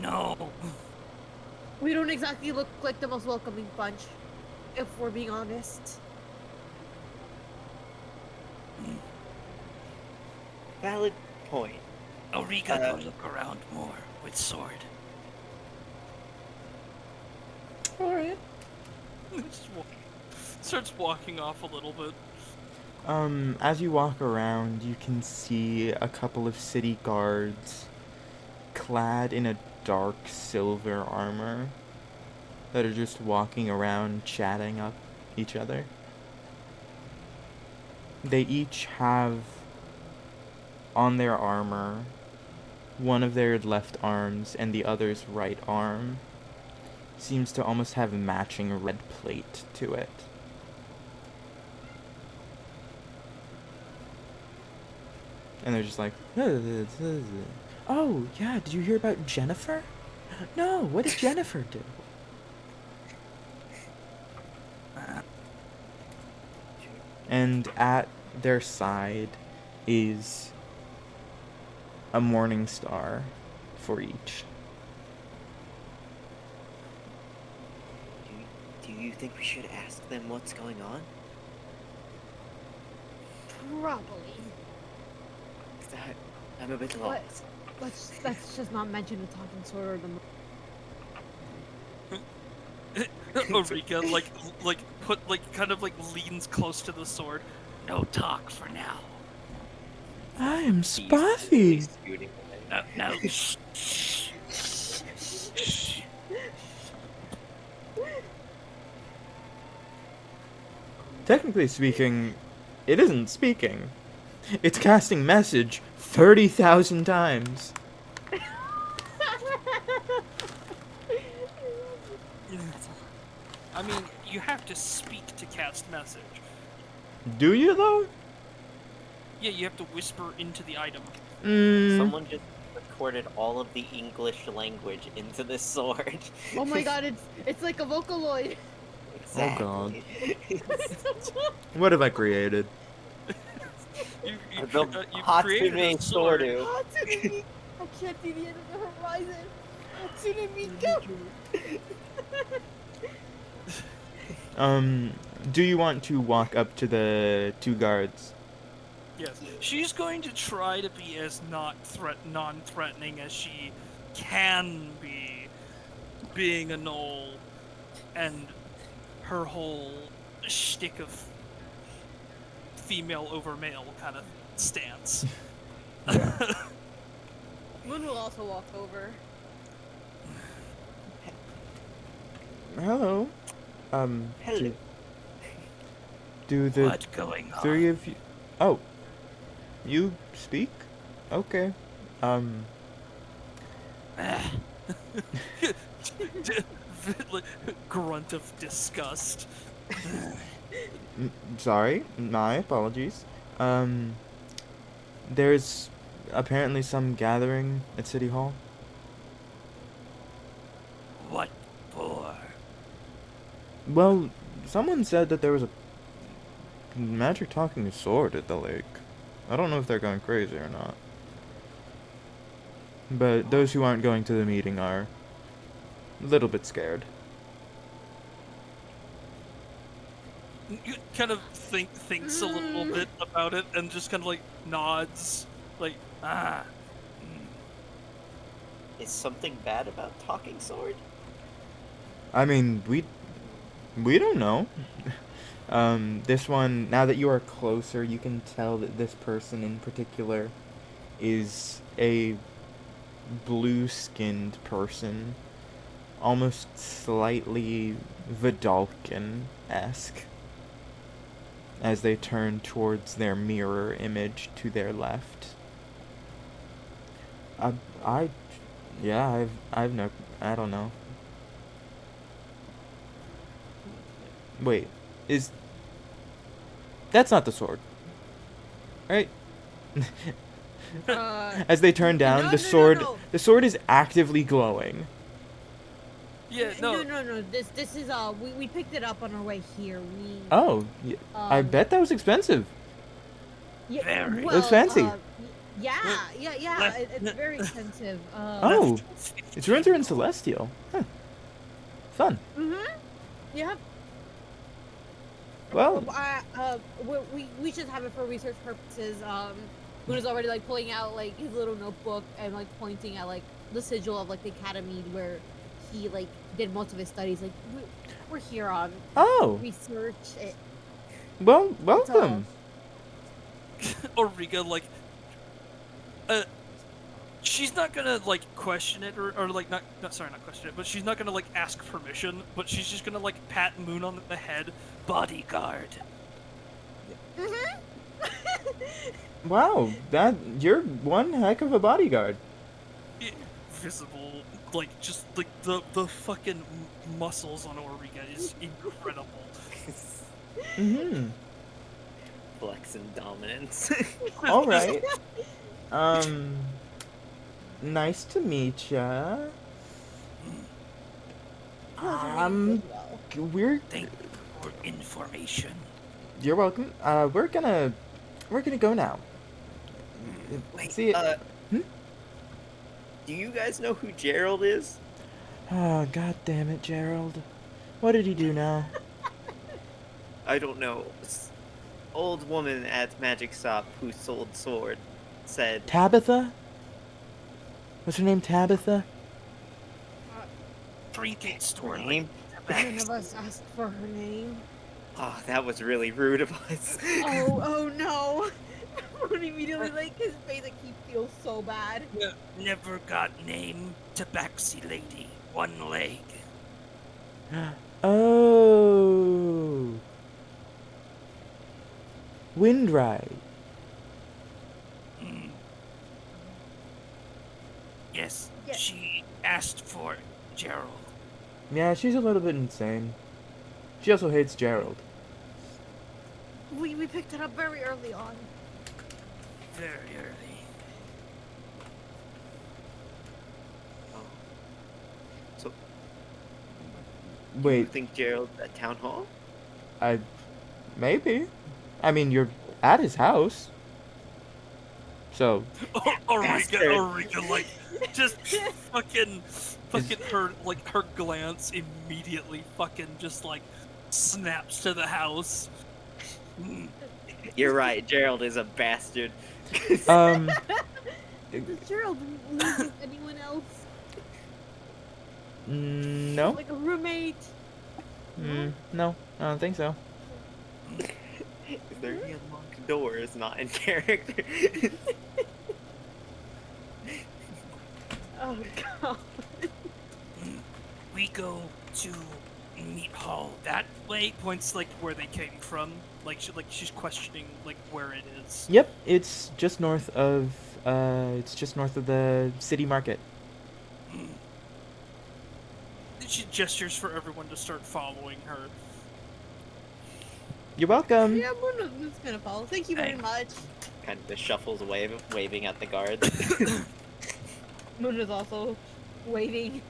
No. We don't exactly look like the most welcoming bunch, if we're being honest. Valid point. Auriga, go look around more with sword. Alright. Starts walking off a little bit. As you walk around, you can see a couple of city guards clad in a dark silver armor that are just walking around chatting up each other. They each have on their armor one of their left arms and the other's right arm seems to almost have matching red plate to it. And they're just like, oh, yeah, did you hear about Jennifer? No, what did Jennifer do? And at their side is a morning star for each. Do you think we should ask them what's going on? Probably. 'Cause I'm a bit What? lost. Let's just not mention the talking sword or the. Auriga kind of leans close to the sword. No talk for now. I am He's Spathi. scooting away. No. Shh. Shh. Technically speaking, it isn't speaking. It's casting message 30,000 times. I mean, you have to speak to cast message. Do you though? Yeah, you have to whisper into the item. Someone just recorded all of the English language into this sword. Oh my god, it's like a Vocaloid. Oh god. Exactly. What have I created? The You Hatsune created a sword. Soryu. Hatsune Miku. I can't see the end of the horizon. Hatsune Miku. Do you want to walk up to the two guards? Yes, she's going to try to be as non-threatening as she can be, being a gnoll, and her whole shtick of female over male kind of stance. Moon will also walk over. Hello. Hello. Do the What's going on? three of you... Oh. You speak? Okay. Grunt of disgust. Sorry, my apologies. There's apparently some gathering at City Hall. What for? Well, someone said that there was a magic talking sword at the lake. I don't know if they're going crazy or not. But those who aren't going to the meeting are a little bit scared. You kind of thinks a little bit about it and just kind of like nods, like mm. Is something bad about talking sword? I mean, we don't know. This one, now that you are closer, you can tell that this person in particular is a blue-skinned person, almost slightly Vidalcan-esque, as they turn towards their mirror image to their left. I don't know. Wait, that's not the sword, right? As they turn down, no, the no, sword, no. the sword is actively glowing. Yeah, no. No. This is we picked it up on our way here. Oh, I bet that was expensive. Yeah, Very. well, Looks fancy. Yeah. It's very expensive. Oh, its runes are in Celestial. Huh. Fun. Yeah. Well, we just have it for research purposes. Moon is already like pulling out like his little notebook and like pointing at like the sigil of like the academy where he like did most of his studies. Like we're here on research. Well, welcome. Origa, like, she's not gonna like question it or like not question it, but she's not gonna like ask permission, but she's just gonna like pat Moon on the head. Bodyguard. Wow, you're one heck of a bodyguard. Visible, like just like the fucking muscles on Origa is incredible. Flex and dominance. All right. Nice to meet ya. We're. Thank you for information. You're welcome. We're gonna go now. Wait, See. Do you guys know who Gerald is? Oh, god damn it, Gerald. What did he do now? I don't know. Old woman at Magic Shop who sold sword said Tabitha? What's her name, Tabitha? Trinket store. name. None of us asked for her name. Oh, that was really rude of us. Oh no! Moon immediately like his face like he feels so bad. Never got name. Tabaxi lady. One leg. Oh. Windride. Yes, Yeah. she asked for Gerald. Yeah, she's a little bit insane. She also hates Gerald. We picked it up very early on. Very early. So you Wait, think Gerald's at town hall? I maybe. I mean, you're at his house, so Bastard. Auriga, like, just fucking, is her, like, her glance immediately fucking just, like, snaps to the house. Mm. You're right. Gerald is a bastard. um Does Gerald live with anyone else? no, Like a roommate? no, I don't think so. Is there any unlocked doors not in character? Oh god. We go to Meat Hall that way. Points like where they came from. Like she's questioning like where it is. Yep, it's just north of the city market. She gestures for everyone to start following her. You're welcome. Yeah, Moon's gonna follow. Thank you very Hey. much. Kind of just shuffles away, waving at the guards. Moon is also waiting.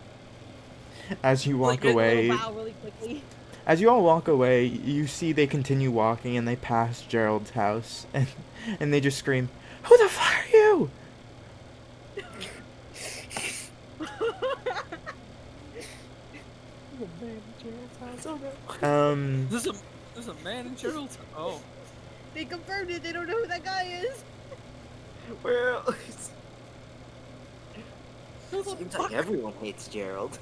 As you walk Like, Make a away, little bow really quickly. as you all walk away, you see they continue walking and they pass Gerald's house and they just scream, "Who the fuck are you?" There's a man in Gerald's. Oh, They confirmed it. They don't know who that guy is. Well, Who the seems fuck? like everyone hates Gerald.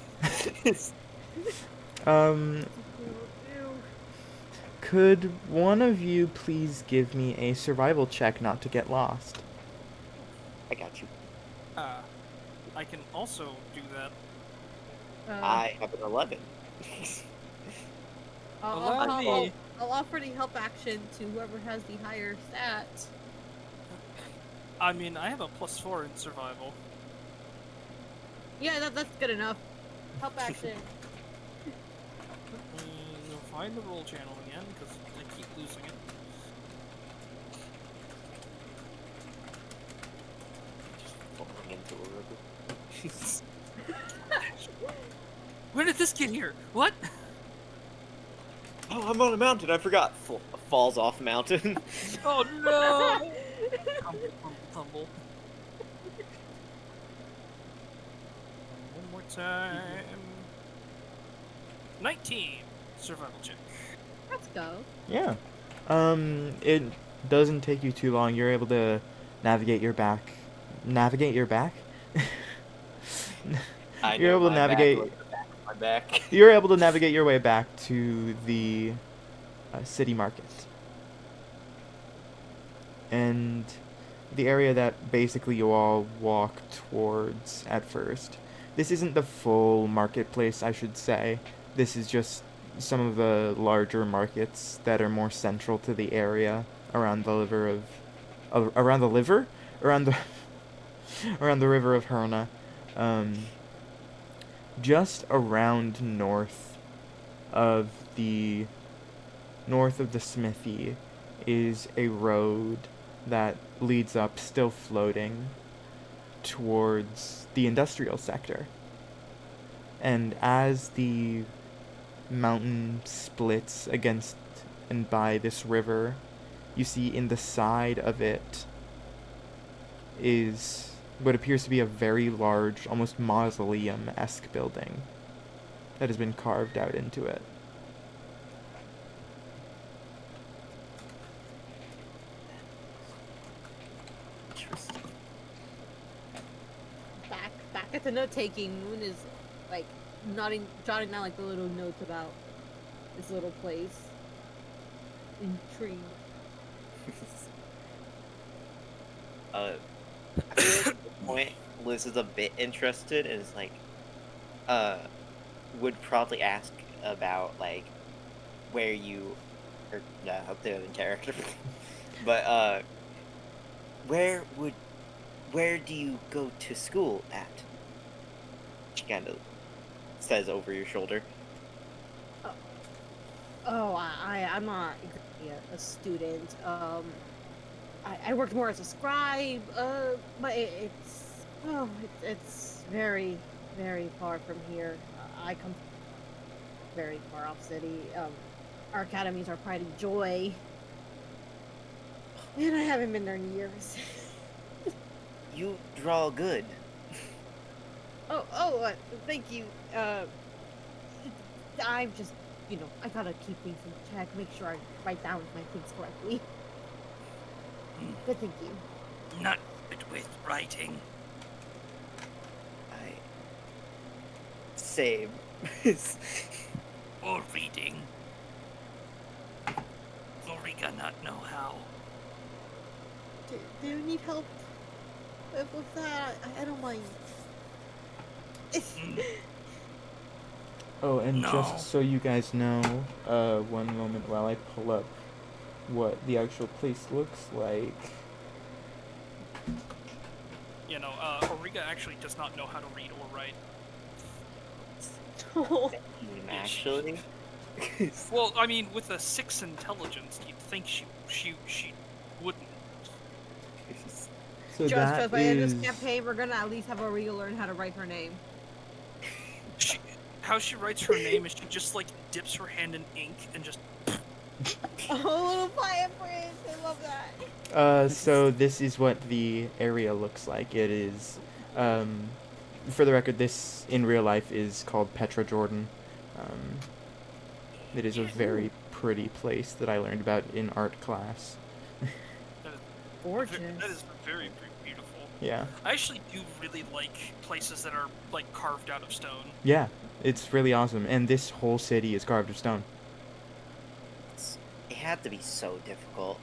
um, Ew. could one of you please give me a survival check not to get lost? I got you. I can also do that. I have an 11. I'll offer the help action to whoever has the higher stats. I mean, I have a +4 in survival. Yeah, that's good enough. Help action. You'll find the roll channel again because I keep losing it. Falling into a river. Where did this get here? What? Oh, I'm on a mountain. I forgot. Falls off mountain. Oh no! Tumble. One more time. 19 survival check. Let's go. Yeah. It doesn't take you too long. You're able to navigate your back. Navigate your back? I You're know able to my back navigate. was the back of my back. You're able to navigate your way back to the city market. And the area that basically you all walk towards at first. This isn't the full marketplace, I should say. This is just some of the larger markets that are more central to the area around the river of around the river around the around the river of Herna. Just around of the north of the smithy is a road that leads up, still floating, towards the industrial sector. And as the mountain splits against and by this river, you see in the side of it is what appears to be a very large, almost mausoleum-esque building that has been carved out into it. Interesting. Back at the note taking, Moon is like jotting down like the little notes about this little place. Intrigued. I feel like at this point, Liz is a bit interested and is like, would probably ask about like where you, or I hope they're in character, but where do you go to school at? She kind of says over your shoulder. Oh, I'm not exactly a student. I worked more as a scribe. But it's very, very far from here. I come very far off city. Our academies are Pride and Joy, and I haven't been there in years. You draw good. Thank you. I'm just, I gotta keep things in check, make sure I write down my things correctly. But thank you. Not good with writing. Same. Or reading. Ulrika not know how. Do you need help with that? I don't mind. Oh, and No. just so you guys know, one moment while I pull up what the actual place looks like. Ulrika actually does not know how to read or write. Actually. Well, I mean, with a 6 intelligence, you'd think she wouldn't. So Trust that by the end of is this campaign, we're gonna at least have Auriga learn how to write her name. How she writes her name is she just like dips her hand in ink and just. Oh, little fire bridge! I love that. so this is what the area looks like. It is, for the record, this in real life is called Petra Jordan. It is a very pretty place that I learned about in art class. Gorgeous. That is very beautiful. Yeah. I actually do really like places that are like carved out of stone. Yeah, it's really awesome. And this whole city is carved of stone. It had to be so difficult.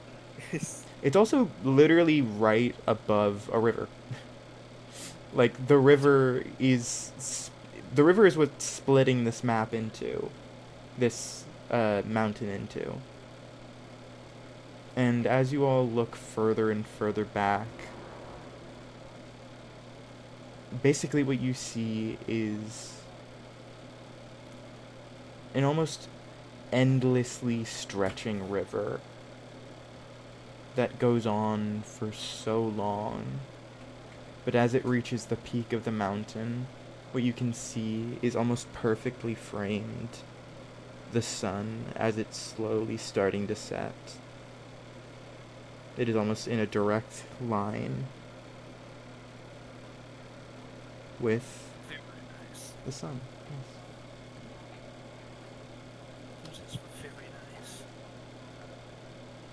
It's also literally right above a river. Like, the river is what's splitting this map into, this mountain into. And as you all look further and further back, basically what you see is an almost endlessly stretching river that goes on for so long. But as it reaches the peak of the mountain, what you can see is almost perfectly framed the sun as it's slowly starting to set. It is almost in a direct line with Very nice. the sun. Yes. This is very nice.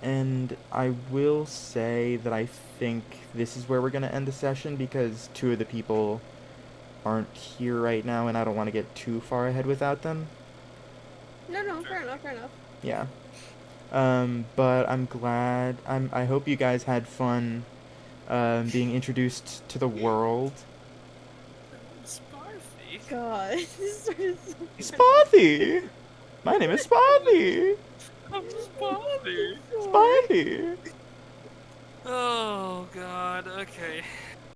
And I will say that I think this is where we're going to end the session because 2 of the people aren't here right now and I don't want to get too far ahead without them. No, fair enough. Yeah. But I'm glad. I hope you guys had fun being introduced to the world. Spathi. God, this started so Spathi! My name is Spathi! I'm Spathi. Spathi! Oh God. Okay.